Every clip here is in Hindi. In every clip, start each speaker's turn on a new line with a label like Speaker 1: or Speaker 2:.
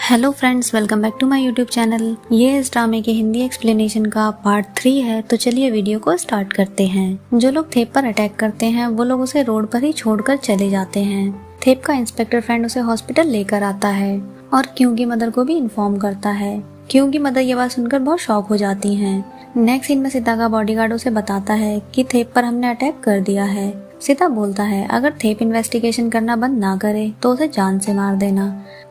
Speaker 1: Hello friends, welcome back to my YouTube channel. ये इस ड्रामे के हिंदी एक्सप्लेनेशन का पार्ट 3 है। तो चलिए वीडियो को स्टार्ट करते हैं। जो लोग थेप पर अटैक करते हैं वो लोग उसे रोड पर ही छोड़कर चले जाते हैं। थेप का इंस्पेक्टर फ्रेंड उसे हॉस्पिटल लेकर आता है और क्यू की मदर को भी इन्फॉर्म करता है। क्यू की मदर ये बात सुनकर बहुत शॉक हो जाती हैं। नेक्स्ट सीन में सीता का बॉडीगार्ड उसे बताता है कि थेप पर हमने अटैक कर दिया है। सीता बोलता है अगर थेप इन्वेस्टिगेशन करना बंद ना करे तो उसे जान से मार देना।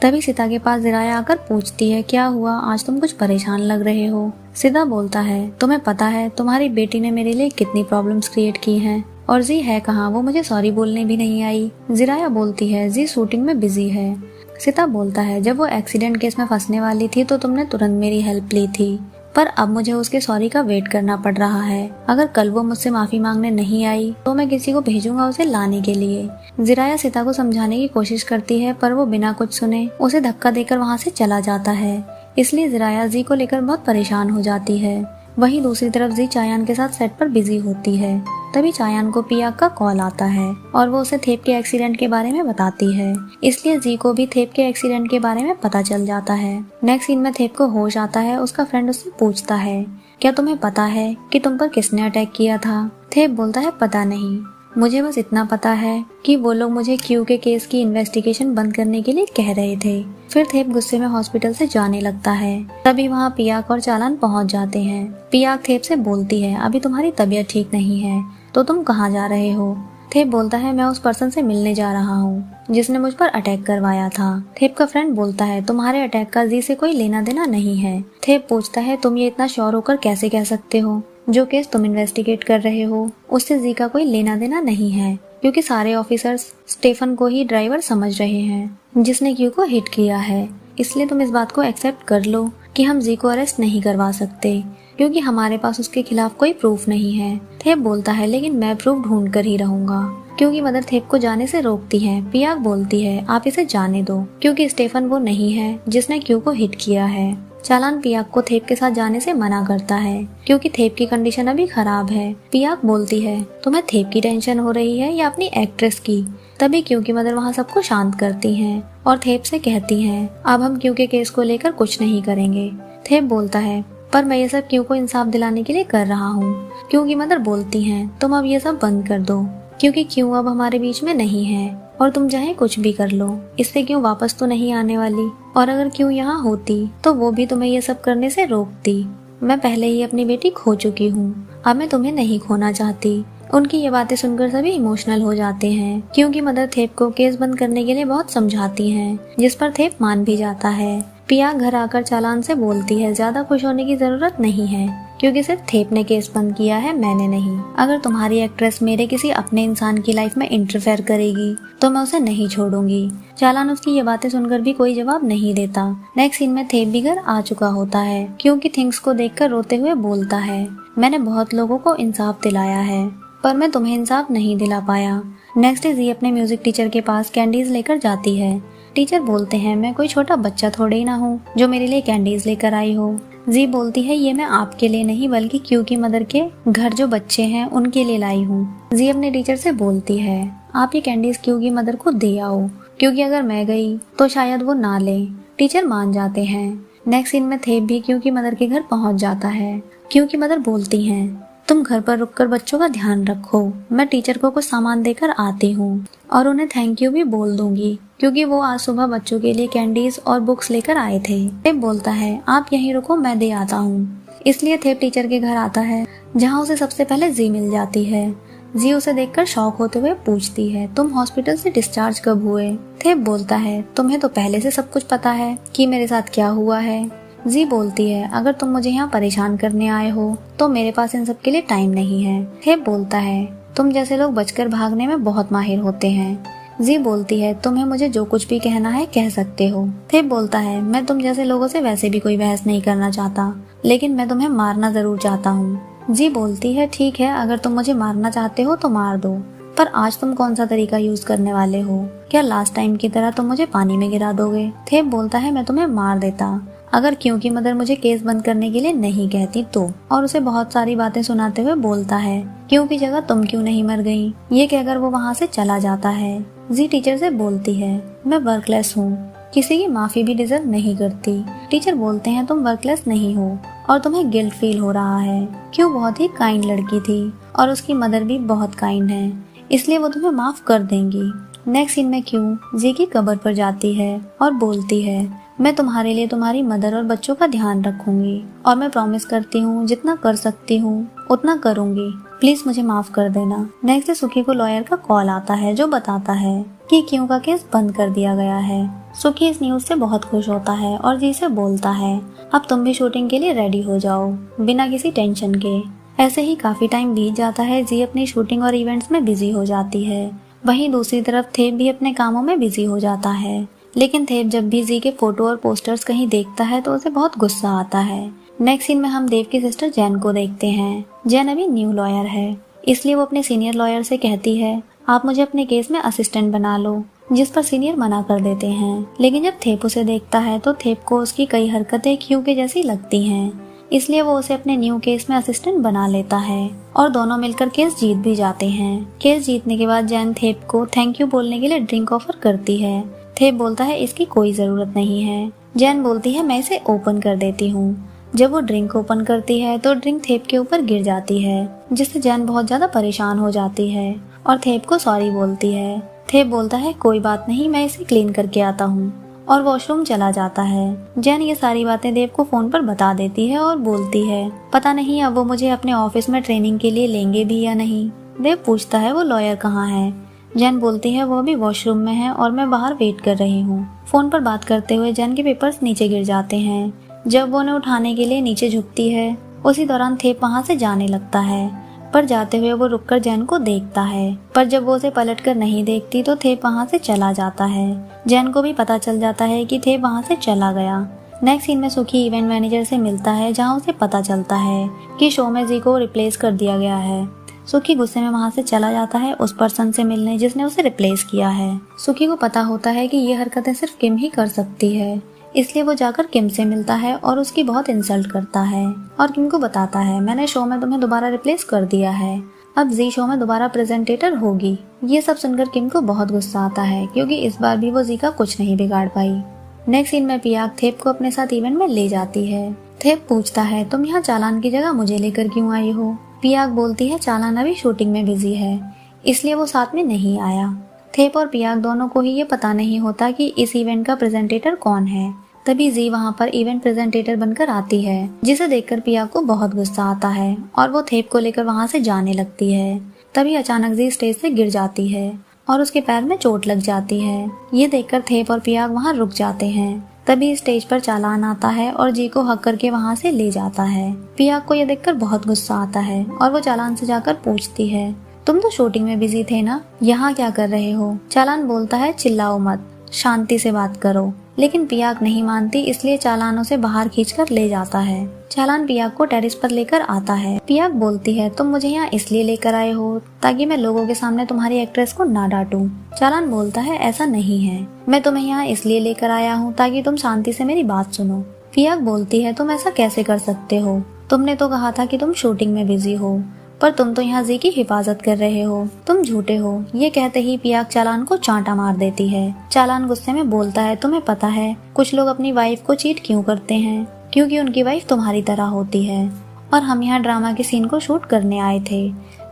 Speaker 1: तभी सीता के पास ज़िराया आकर पूछती है क्या हुआ, आज तुम कुछ परेशान लग रहे हो। सीता बोलता है तुम्हें पता है तुम्हारी बेटी ने मेरे लिए कितनी प्रॉब्लम्स क्रिएट की हैं और जी है कहाँ, वो मुझे सॉरी बोलने भी नहीं आई। ज़िराया बोलती है जी शूटिंग में बिजी है। सीता बोलता है जब वो एक्सीडेंट केस में फंसने वाली थी तो तुमने तुरंत मेरी हेल्प ली थी, पर अब मुझे उसके सॉरी का वेट करना पड़ रहा है। अगर कल वो मुझसे माफी मांगने नहीं आई तो मैं किसी को भेजूंगा उसे लाने के लिए। ज़िराया सीता को समझाने की कोशिश करती है पर वो बिना कुछ सुने उसे धक्का देकर वहाँ से चला जाता है। इसलिए ज़िराया जी को लेकर बहुत परेशान हो जाती है। वहीं दूसरी तरफ जी चायान के साथ सेट पर बिजी होती है। तभी चायान को पिया का कॉल आता है और वो उसे थेप के एक्सीडेंट के बारे में बताती है। इसलिए जी को भी थेप के एक्सीडेंट के बारे में पता चल जाता है। नेक्स्ट सीन में थेप को होश आता है। उसका फ्रेंड उससे पूछता है क्या तुम्हें पता है कि तुम पर किसने अटैक किया था। थेप बोलता है पता नहीं, मुझे बस इतना पता है कि वो लोग मुझे क्यू के केस की इन्वेस्टिगेशन बंद करने के लिए कह रहे थे। फिर थेप गुस्से में हॉस्पिटल से जाने लगता है। तभी वहाँ पियाक और चालान पहुँच जाते हैं। पियाक थेप से बोलती है अभी तुम्हारी तबीयत ठीक नहीं है तो तुम कहाँ जा रहे हो। थेप बोलता है मैं उस पर्सन से मिलने जा रहा हूँ जिसने मुझ पर अटैक करवाया था। थेप का फ्रेंड बोलता है तुम्हारे अटैक का जी से कोई लेना देना नहीं है। थेप पूछता है तुम ये इतना श्योर होकर कैसे कह सकते हो, जो केस तुम इन्वेस्टिगेट कर रहे हो उससे जी का कोई लेना देना नहीं है, क्योंकि सारे ऑफिसर्स स्टेफन को ही ड्राइवर समझ रहे हैं जिसने क्यू को हिट किया है। इसलिए तुम इस बात को एक्सेप्ट कर लो कि हम जी को अरेस्ट नहीं करवा सकते क्योंकि हमारे पास उसके खिलाफ कोई प्रूफ नहीं है। थेप बोलता है लेकिन मैं प्रूफ ढूंढ कर ही रहूंगा, क्योंकि मदर थेप को जाने से रोकती है। पियाक बोलती है आप इसे जाने दो क्योंकि स्टेफन वो नहीं है जिसने क्यू को हिट किया है। चालान पियाक को थेप के साथ जाने से मना करता है क्योंकि थेप की कंडीशन अभी खराब है। पियाक बोलती है तुम्हें थेप की टेंशन हो रही है या अपनी एक्ट्रेस की। तभी क्यू की मदर वहाँ सबको शांत करती हैं और थेप से कहती हैं अब हम क्यू के केस को लेकर कुछ नहीं करेंगे। थेप बोलता है पर मैं ये सब क्यू को इंसाफ दिलाने के लिए कर रहा हूँ। क्यू की मदर बोलती हैं तुम अब ये सब बंद कर दो क्योंकि क्यू अब हमारे बीच में नहीं है और तुम चाहे कुछ भी कर लो, इससे क्यों वापस तो नहीं आने वाली, और अगर क्यों यहाँ होती तो वो भी तुम्हें ये सब करने से रोकती। मैं पहले ही अपनी बेटी खो चुकी हूँ, अब मैं तुम्हें नहीं खोना चाहती। उनकी ये बातें सुनकर सभी इमोशनल हो जाते हैं क्योंकि मदर थेप को केस बंद करने के लिए बहुत समझाती हैं, जिस पर थेप मान भी जाता है। पिया घर आकर चालान से बोलती है ज्यादा खुश होने की जरूरत नहीं है क्योंकि सिर्फ थेप ने केस बंद किया है, मैंने नहीं। अगर तुम्हारी एक्ट्रेस मेरे किसी अपने इंसान की लाइफ में इंटरफेयर करेगी तो मैं उसे नहीं छोड़ूंगी। चालान उसकी ये बातें सुनकर भी कोई जवाब नहीं देता। नेक्स्ट सीन में थेप भी घर आ चुका होता है क्योंकि थिंग्स को देखकर रोते हुए बोलता है मैंने बहुत लोगों को इंसाफ दिलाया है पर मैं तुम्हें इंसाफ नहीं दिला पाया। नेक्स्ट जी अपने म्यूजिक टीचर के पास कैंडीज लेकर जाती है। टीचर बोलते हैं मैं कोई छोटा बच्चा थोड़े ही ना हूँ जो मेरे लिए कैंडीज लेकर आई हो। जी बोलती है ये मैं आपके लिए नहीं बल्कि क्यू की मदर के घर जो बच्चे हैं उनके लिए लाई हूँ। जी अपने टीचर से बोलती है आप ये कैंडीज क्यू की मदर को दे आओ क्योंकि अगर मैं गई तो शायद वो ना ले। टीचर मान जाते हैं। नेक्स्ट सीन में थेप भी क्यू की मदर के घर पहुँच जाता है। क्यू की मदर बोलती है तुम घर पर रुककर बच्चों का ध्यान रखो, मैं टीचर को कुछ सामान देकर आती हूँ और उन्हें थैंक यू भी बोल दूंगी क्योंकि वो आज सुबह बच्चों के लिए कैंडीज और बुक्स लेकर आए थे। थेप बोलता है आप यहीं रुको मैं दे आता हूँ। इसलिए थेप टीचर के घर आता है जहाँ उसे सबसे पहले जी मिल जाती है। जी उसे देखकर शॉक होते हुए पूछती है तुम हॉस्पिटल से डिस्चार्ज कब हुए। थेप बोलता है तुम्हें तो पहले से सब कुछ पता है कि मेरे साथ क्या हुआ है। जी बोलती है अगर तुम मुझे यहाँ परेशान करने आए हो तो मेरे पास इन सब के लिए टाइम नहीं है। थेप बोलता है तुम जैसे लोग बचकर भागने में बहुत माहिर होते हैं। जी बोलती है तुम्हें मुझे जो कुछ भी कहना है कह सकते हो। थेप बोलता है मैं तुम जैसे लोगों से वैसे भी कोई बहस नहीं करना चाहता, लेकिन मैं तुम्हें मारना जरूर चाहता हूँ। जी बोलती है ठीक है अगर तुम मुझे मारना चाहते हो तो मार दो, पर आज तुम कौन सा तरीका यूज करने वाले हो, क्या लास्ट टाइम की तरह तुम मुझे पानी में गिरा दोगे। थेप बोलता है मैं तुम्हें मार देता अगर क्यों की मदर मुझे केस बंद करने के लिए नहीं कहती तो, और उसे बहुत सारी बातें सुनाते हुए बोलता है क्यों की जगह तुम क्यों नहीं मर गई। ये कहकर वो वहाँ से चला जाता है। जी टीचर से बोलती है मैं वर्कलेस हूँ किसी की माफी भी डिजर्व नहीं करती। टीचर बोलते हैं तुम वर्कलेस नहीं हो और तुम्हें गिल्ट फील हो रहा है। क्यों बहुत ही काइंड लड़की थी और उसकी मदर भी बहुत काइंड है, इसलिए वो तुम्हें माफ कर देंगी। नेक्स्ट सीन में क्यों जी की कब्र पर जाती है और बोलती है मैं तुम्हारे लिए तुम्हारी मदर और बच्चों का ध्यान रखूंगी और मैं प्रॉमिस करती हूँ जितना कर सकती हूँ उतना करूंगी, प्लीज मुझे माफ कर देना। नेक्स्ट सुखी को लॉयर का कॉल आता है जो बताता है कि क्यों का केस बंद कर दिया गया है। सुखी इस न्यूज से बहुत खुश होता है और जी से बोलता है अब तुम भी शूटिंग के लिए रेडी हो जाओ बिना किसी टेंशन के। ऐसे ही काफी टाइम बीत जाता है। जी अपनी शूटिंग और इवेंट्स में बिजी हो जाती है। वहीं दूसरी तरफ थेप भी अपने कामों में बिजी हो जाता है। लेकिन थेप जब भी जी के फोटो और पोस्टर्स कहीं देखता है तो उसे बहुत गुस्सा आता है। नेक्स्ट सीन में हम देव की सिस्टर जैन को देखते हैं। जैन अभी न्यू लॉयर है, इसलिए वो अपने सीनियर लॉयर से कहती है आप मुझे अपने केस में असिस्टेंट बना लो, जिस पर सीनियर मना कर देते हैं। लेकिन जब थेप उसे देखता है तो थेप को उसकी कई हरकतें क्यू के जैसी लगती हैं, इसलिए वो उसे अपने न्यू केस में असिस्टेंट बना लेता है और दोनों मिलकर केस जीत भी जाते हैं। केस जीतने के बाद जैन थेप को थैंक यू बोलने के लिए ड्रिंक ऑफर करती है। थेप बोलता है इसकी कोई जरूरत नहीं है। जैन बोलती है मैं इसे ओपन कर देती हूँ। जब वो ड्रिंक ओपन करती है तो ड्रिंक थेप के ऊपर गिर जाती है, जिससे जैन बहुत ज्यादा परेशान हो जाती है और थेप को सॉरी बोलती है। थेप बोलता है कोई बात नहीं, मैं इसे क्लीन करके आता हूँ और वॉशरूम चला जाता है। जैन ये सारी बातें देव को फोन पर बता देती है और बोलती है पता नहीं अब वो मुझे अपने ऑफिस में ट्रेनिंग के लिए लेंगे भी या नहीं। देव पूछता है वो लॉयर कहाँ है। जैन बोलती है वो भी वॉशरूम में है और मैं बाहर वेट कर रही हूँ। फोन पर बात करते हुए जैन के पेपर्स नीचे गिर जाते हैं। जब वो उन्हें उठाने के लिए नीचे झुकती है उसी दौरान थेप वहाँ से जाने लगता है, पर जाते हुए वो रुककर जैन को देखता है। पर जब वो उसे पलटकर नहीं देखती तो थेप वहाँ से चला जाता है। जैन को भी पता चल जाता है कि थेप वहाँ से चला गया। नेक्स्ट सीन में सुखी इवेंट मैनेजर से मिलता है जहाँ उसे पता चलता है कि शो में जी को रिप्लेस कर दिया गया है। सुखी गुस्से में वहाँ से चला जाता है उस पर्सन से मिलने जिसने उसे रिप्लेस किया है। सुखी को पता होता है कि ये हरकतें सिर्फ किम ही कर सकती है, इसलिए वो जाकर किम से मिलता है और उसकी बहुत इंसल्ट करता है और किम को बताता है मैंने शो में तुम्हें दोबारा रिप्लेस कर दिया है, अब जी शो में दोबारा प्रेजेंटेटर होगी। ये सब सुनकर किम को बहुत गुस्सा आता है क्योंकि इस बार भी वो जी का कुछ नहीं बिगाड़ पाई। नेक्स्ट सीन में पियाक थेप को अपने साथ इवेंट में ले जाती है। थेप पूछता है तुम यहाँ चालान की जगह मुझे लेकर क्यों आई हो। पियाक बोलती है चालान अभी शूटिंग में बिजी है, इसलिए वो साथ में नहीं आया। थेप और पियाक दोनों को ही ये पता नहीं होता कि इस इवेंट का प्रेजेंटेटर कौन है। तभी जी वहाँ पर इवेंट प्रेजेंटेटर बनकर आती है, जिसे देखकर पियाक को बहुत गुस्सा आता है और वो थेप को लेकर वहाँ से जाने लगती है। तभी अचानक जी स्टेज से गिर जाती है और उसके पैर में चोट लग जाती है। ये देखकर थेप और पियाक वहाँ रुक जाते हैं। तभी स्टेज पर चालान आता है और जी को हक करके वहाँ से ले जाता है। पियाक को ये देखकर बहुत गुस्सा आता है और वो चालान से जाकर पूछती है तुम तो शूटिंग में बिजी थे ना, यहाँ क्या कर रहे हो। चालान बोलता है चिल्लाओ मत, शांति से बात करो। लेकिन पियाक नहीं मानती, इसलिए चालान उसे बाहर खींचकर ले जाता है। चालान पियाक को टेरिस पर लेकर आता है। पियाक बोलती है तुम मुझे यहाँ इसलिए लेकर आए हो ताकि मैं लोगों के सामने तुम्हारी एक्ट्रेस को ना डांटूं। चालान बोलता है ऐसा नहीं है, मैं तुम्हें यहाँ इसलिए लेकर आया हूँ ताकि तुम शांति से मेरी बात सुनो। पियाक बोलती है तुम ऐसा कैसे कर सकते हो, तुमने तो कहा था कि तुम शूटिंग में बिजी हो, पर तुम तो यहाँ जी की हिफाजत कर रहे हो, तुम झूठे हो। ये कहते ही पियाक चालान को चांटा मार देती है। चालान गुस्से में बोलता है तुम्हें पता है कुछ लोग अपनी वाइफ को चीट क्यों करते हैं, क्योंकि उनकी वाइफ तुम्हारी तरह होती है और हम यहाँ ड्रामा के सीन को शूट करने आए थे।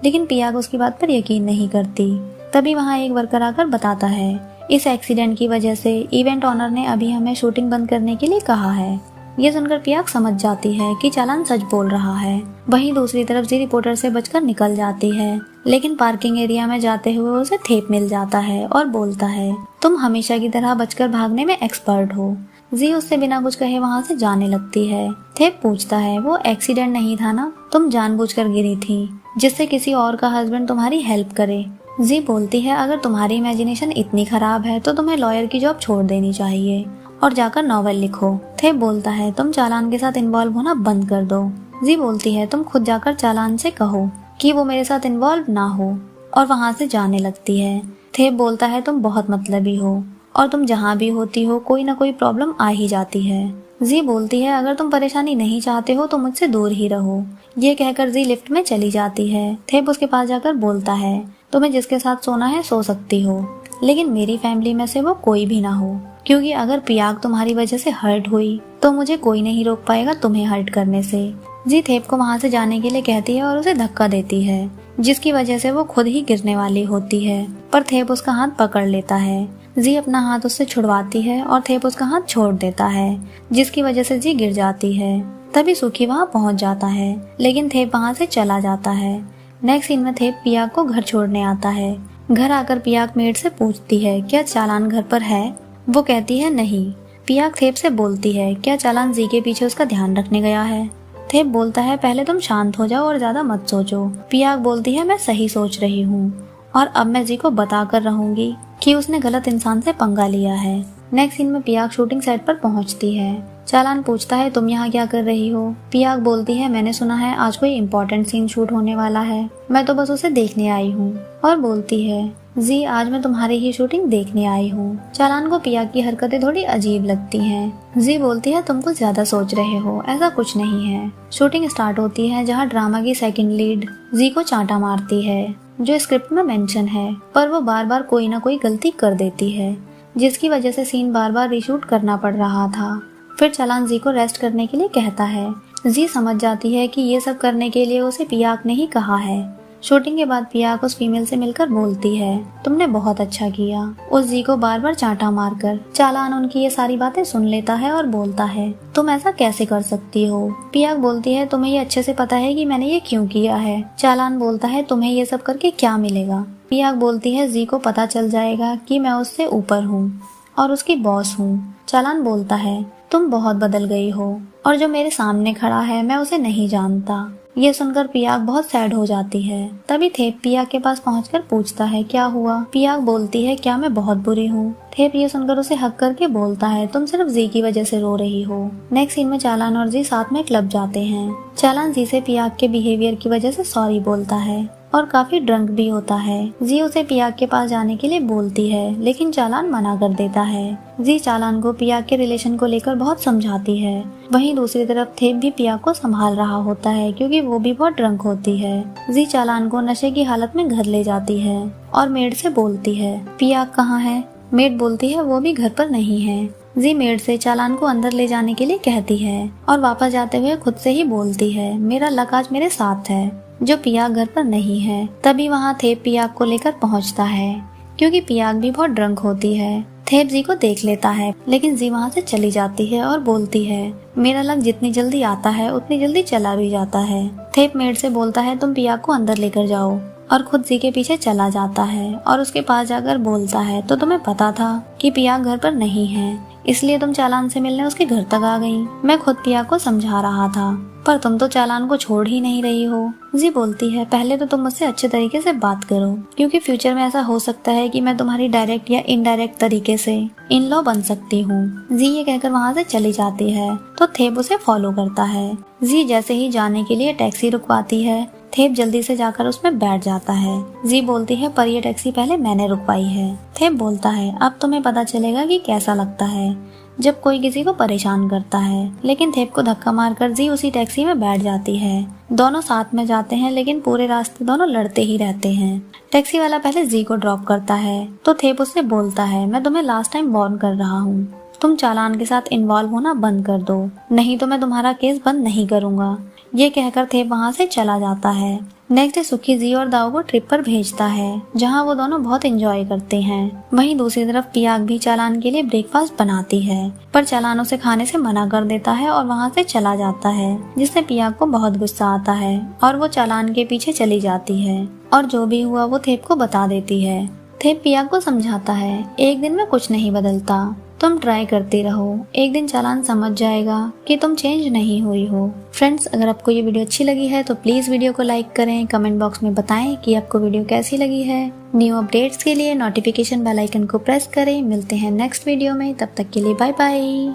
Speaker 1: लेकिन पियाक उसकी बात पर यकीन नहीं करती। तभी वहाँ एक वर्कर आकर बताता है इस एक्सीडेंट की वजह से इवेंट ऑनर ने अभी हमें शूटिंग बंद करने के लिए कहा है। ये सुनकर पियाक समझ जाती है कि चालान सच बोल रहा है। वहीं दूसरी तरफ जी रिपोर्टर से बचकर निकल जाती है, लेकिन पार्किंग एरिया में जाते हुए उसे थेप मिल जाता है और बोलता है तुम हमेशा की तरह बचकर भागने में एक्सपर्ट हो। जी उससे बिना कुछ कहे वहाँ से जाने लगती है। थेप पूछता है वो एक्सीडेंट नहीं था ना, तुम जानबूझकर गिरी थी जिससे किसी और का हस्बैंड तुम्हारी हेल्प करे। जी बोलती है अगर तुम्हारी इमेजिनेशन इतनी खराब है तो तुम्हें लॉयर की जॉब छोड़ देनी चाहिए और जाकर नॉवेल लिखो। थेप बोलता है तुम चालान के साथ इन्वॉल्व होना बंद कर दो। जी बोलती है तुम खुद जाकर चालान से कहो कि वो मेरे साथ इन्वॉल्व ना हो, और वहाँ से जाने लगती है। थेप बोलता है तुम बहुत मतलबी हो और तुम जहाँ भी होती हो कोई ना कोई प्रॉब्लम आ ही जाती है। जी बोलती है अगर तुम परेशानी नहीं चाहते हो तो मुझसे दूर ही रहो। ये कहकर जी लिफ्ट में चली जाती है। थेप उसके पास जाकर बोलता है तुम्हें जिसके साथ सोना है सो सकती हो, लेकिन मेरी फैमिली में से वो कोई भी ना हो। क्योंकि अगर पियाक तुम्हारी वजह से हर्ट हुई तो मुझे कोई नहीं रोक पाएगा तुम्हें हर्ट करने से। जी थेप को वहाँ से जाने के लिए कहती है और उसे धक्का देती है, जिसकी वजह से वो खुद ही गिरने वाली होती है, पर थेप उसका हाथ पकड़ लेता है। जी अपना हाथ उससे छुड़वाती है और थेप उसका हाथ छोड़ देता है, जिसकी वजह से जी गिर जाती है। तभी सुखी वहाँ पहुँच जाता है, लेकिन थेप वहाँ से चला जाता है। नेक्स्ट सीन में थेप पियाक को घर छोड़ने आता है। घर आकर पियाक मेड से पूछती है क्या चालान घर पर है। वो कहती है नहीं। पियाक थेप से बोलती है क्या चालान जी के पीछे उसका ध्यान रखने गया है। थेप बोलता है पहले तुम शांत हो जाओ और ज्यादा मत सोचो। पियाक बोलती है मैं सही सोच रही हूँ और अब मैं जी को बता कर रहूंगी कि उसने गलत इंसान से पंगा लिया है। नेक्स्ट सीन में पियाक शूटिंग सेट पर पहुंचती है। चालान पूछता है तुम यहाँ क्या कर रही हो। पियाक बोलती है मैंने सुना है आज कोई इम्पोर्टेंट सीन शूट होने वाला है, मैं तो बस उसे देखने आई हूँ। और बोलती है जी आज मैं तुम्हारी ही शूटिंग देखने आई हूँ। चालान को पियाक की हरकतें थोड़ी अजीब लगती हैं। जी बोलती है तुम कुछ ज्यादा सोच रहे हो, ऐसा कुछ नहीं है। शूटिंग स्टार्ट होती है जहाँ ड्रामा की सेकंड लीड जी को चांटा मारती है, जो स्क्रिप्ट में मेंशन है, पर वो बार बार कोई ना कोई गलती कर देती है, जिसकी वजह से सीन बार बार रीशूट करना पड़ रहा था। फिर चालान जी को रेस्ट करने के लिए कहता है। जी समझ जाती है कि ये सब करने के लिए उसे पियाक ने ही कहा है। शूटिंग के बाद पियाक उस फीमेल से मिलकर बोलती है तुमने बहुत अच्छा किया। उस जी को बार बार चांटा मारकर चालान उनकी ये सारी बातें सुन लेता है और बोलता है तुम ऐसा कैसे कर सकती हो। पियाक बोलती है तुम्हें ये अच्छे से पता है कि मैंने ये क्यों किया है। चालान बोलता है तुम्हें ये सब करके क्या मिलेगा। पियाक बोलती है जी को पता चल जाएगा कि मैं उससे ऊपर हूँ और उसकी बॉस हूँ। चालान बोलता है तुम बहुत बदल गई हो और जो मेरे सामने खड़ा है मैं उसे नहीं जानता। ये सुनकर पियाक बहुत सैड हो जाती है। तभी थेप पियाक के पास पहुंचकर पूछता है क्या हुआ। पियाक बोलती है क्या मैं बहुत बुरी हूँ। थेप ये सुनकर उसे हक करके बोलता है तुम सिर्फ जी की वजह से रो रही हो। नेक्स्ट सीन में चालान और जी साथ में क्लब जाते हैं। चालान जी से पियाक के बिहेवियर की वजह से सॉरी बोलता है और काफी ड्रंक भी होता है। जी उसे पियाक के पास जाने के लिए बोलती है, लेकिन चालान मना कर देता है। जी चालान को पियाक के रिलेशन को लेकर बहुत समझाती है। वहीं दूसरी तरफ थेप भी पियाक को संभाल रहा होता है, क्योंकि वो भी बहुत ड्रंक होती है। जी चालान को नशे की हालत में घर ले जाती है और मेड से बोलती है पियाक कहाँ है। मेड बोलती है वो भी घर पर नहीं है। जी मेड से चालान को अंदर ले जाने के लिए कहती है और वापस जाते हुए खुद से ही बोलती है मेरा लक आज मेरे साथ है, जो पियाक घर पर नहीं है। तभी वहाँ थेप पियाक को लेकर पहुँचता है, क्योंकि पियाक भी बहुत ड्रंक होती है। थेप जी को देख लेता है, लेकिन जी वहाँ से चली जाती है और बोलती है मेरा लक जितनी जल्दी आता है उतनी जल्दी चला भी जाता है। थेप मेड से बोलता है तुम पियाक को अंदर लेकर जाओ और खुद जी के पीछे चला जाता है और उसके पास जाकर बोलता है तो तुम्हें पता था कि पियाक घर पर नहीं है, इसलिए तुम चालान से मिलने उसके घर तक आ गई। मैं खुद पियाक को समझा रहा था, पर तुम तो चालान को छोड़ ही नहीं रही हो। जी बोलती है पहले तो तुम मुझसे अच्छे तरीके से बात करो, क्योंकि फ्यूचर में ऐसा हो सकता है कि मैं तुम्हारी डायरेक्ट या इनडायरेक्ट तरीके से इन लॉ बन सकती हूँ। जी ये कहकर वहाँ से चली जाती है तो थेप उसे फॉलो करता है। जी जैसे ही जाने के लिए टैक्सी रुकवाती है, थेप जल्दी से जाकर उसमें बैठ जाता है। जी बोलती है पर ये टैक्सी पहले मैंने रुकवाई है। थेप बोलता है अब तुम्हें पता चलेगा कि कैसा लगता है जब कोई किसी को परेशान करता है। लेकिन थेप को धक्का मारकर जी उसी टैक्सी में बैठ जाती है। दोनों साथ में जाते हैं, लेकिन पूरे रास्ते दोनों लड़ते ही रहते हैं। टैक्सी वाला पहले जी को ड्रॉप करता है तो थेप उससे बोलता है मैं तुम्हें लास्ट टाइम वार्न कर रहा हूँ, तुम चालान के साथ इन्वॉल्व होना बंद कर दो, नहीं तो मैं तुम्हारा केस बंद नहीं करूँगा। ये कहकर थेप वहाँ से चला जाता है। नेक्स्ट डे सुखी जी और दाऊ को ट्रिप पर भेजता है, जहाँ वो दोनों बहुत एंजॉय करते हैं। वहीं दूसरी तरफ पियाक भी चालान के लिए ब्रेकफास्ट बनाती है, पर चालान उसे खाने से मना कर देता है और वहाँ से चला जाता है, जिससे पियाक को बहुत गुस्सा आता है और वो चालान के पीछे चली जाती है और जो भी हुआ वो थेप को बता देती है। थेप पियाक को समझाता है एक दिन में कुछ नहीं बदलता, तुम ट्राई करते रहो, एक दिन चालान समझ जाएगा कि तुम चेंज नहीं हुई हो। फ्रेंड्स अगर आपको ये वीडियो अच्छी लगी है तो प्लीज वीडियो को लाइक करें, कमेंट बॉक्स में बताएं कि आपको वीडियो कैसी लगी है। न्यू अपडेट्स के लिए नोटिफिकेशन बेल आइकन को प्रेस करें। मिलते हैं नेक्स्ट वीडियो में, तब तक के लिए बाय बाय।